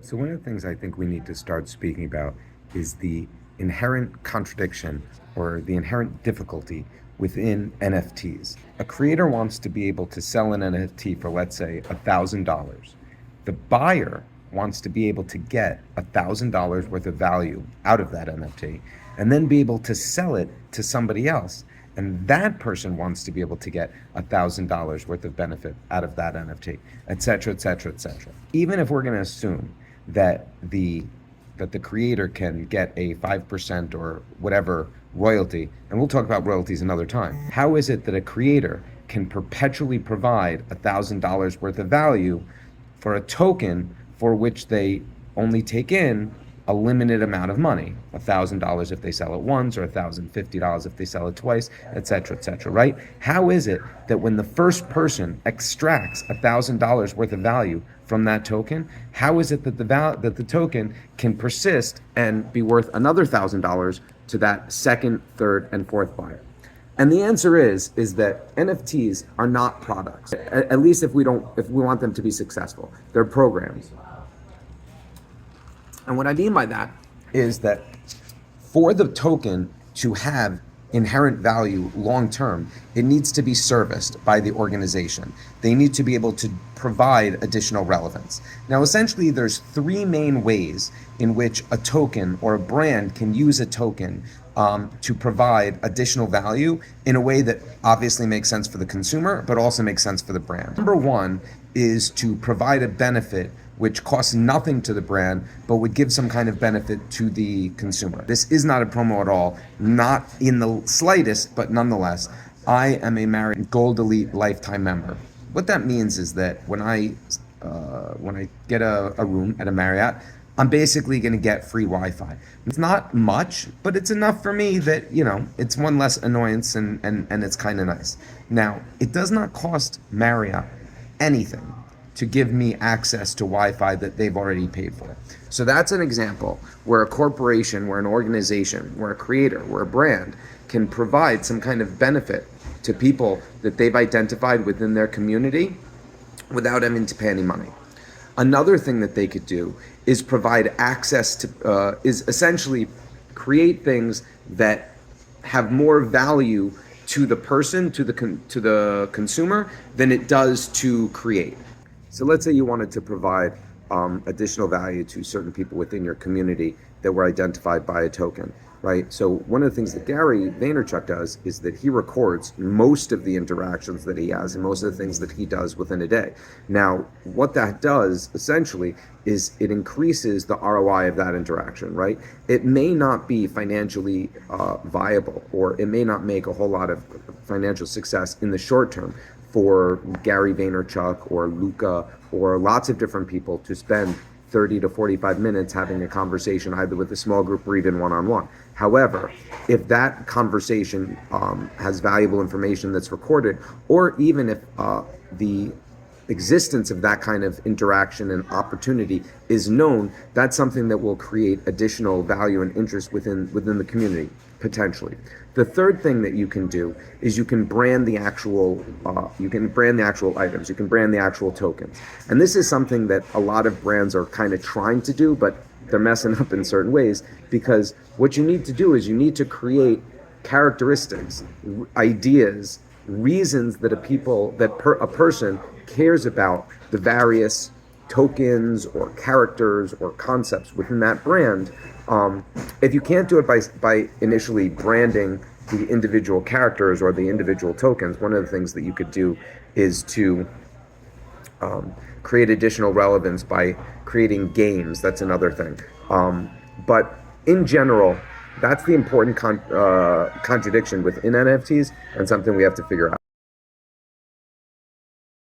So one of the things I think we need to start speaking about is the inherent contradiction or the inherent difficulty within NFTs. A creator wants to be able to sell an NFT for, let's say, $1,000. The buyer wants to be able to get $1,000 worth of value out of that NFT and then be able to sell it to somebody else. And that person wants to be able to get $1,000 worth of benefit out of that NFT, et cetera, et cetera, et cetera. Even if we're going to assume that the creator can get a 5% or whatever royalty, and we'll talk about royalties another time. How is it that a creator can perpetually provide $1,000 worth of value for a token for which they only take in a limited amount of money, $1,000 if they sell it once, or $1,050 if they sell it twice, et cetera, right? How is it that when the first person extracts $1,000 worth of value from that token, how is it that the token can persist and be worth another $1,000 to that second, third, and fourth buyer? And the answer is that NFTs are not products. At least if we want them to be successful, they're programs. And what I mean by that is that for the token to have inherent value long term, it needs to be serviced by the organization. They need to be able to provide additional relevance. Now, essentially, there's three main ways in which a token or a brand can use a token to provide additional value in a way that obviously makes sense for the consumer, but also makes sense for the brand. Number one is to provide a benefit which costs nothing to the brand, but would give some kind of benefit to the consumer. This is not a promo at all, not in the slightest, but nonetheless, I am a Marriott Gold Elite Lifetime member. What that means is that when I get a room at a Marriott, I'm basically going to get free Wi-Fi. It's not much, but it's enough for me that, it's one less annoyance and it's kind of nice. Now, it does not cost Marriott anything to give me access to Wi-Fi that they've already paid for. So that's an example where a corporation, where an organization, where a creator, where a brand can provide some kind of benefit to people that they've identified within their community without having to pay any money. Another thing that they could do is provide access to, is essentially create things that have more value to the person, to the consumer, than it does to create. So let's say you wanted to provide additional value to certain people within your community that were identified by a token, right? So one of the things that Gary Vaynerchuk does is that he records most of the interactions that he has and most of the things that he does within a day. Now, what that does essentially is it increases the ROI of that interaction, right? It may not be financially viable, or it may not make a whole lot of financial success in the short term for Gary Vaynerchuk or Luca or lots of different people to spend 30 to 45 minutes having a conversation either with a small group or even one-on-one. However, if that conversation has valuable information that's recorded, or even if the existence of that kind of interaction and opportunity is known, that's something that will create additional value and interest within the community, potentially. The third thing that you can do is you can brand the actual items, you can brand the actual tokens. And this is something that a lot of brands are kind of trying to do, but they're messing up in certain ways, because what you need to do is you need to create characteristics, ideas, reasons that a person cares about the various tokens or characters or concepts within that brand. If you can't do it by initially branding the individual characters or the individual tokens, one of the things that you could do is to create additional relevance by creating games. That's another thing. But in general, that's the important contradiction within NFTs, and something we have to figure out.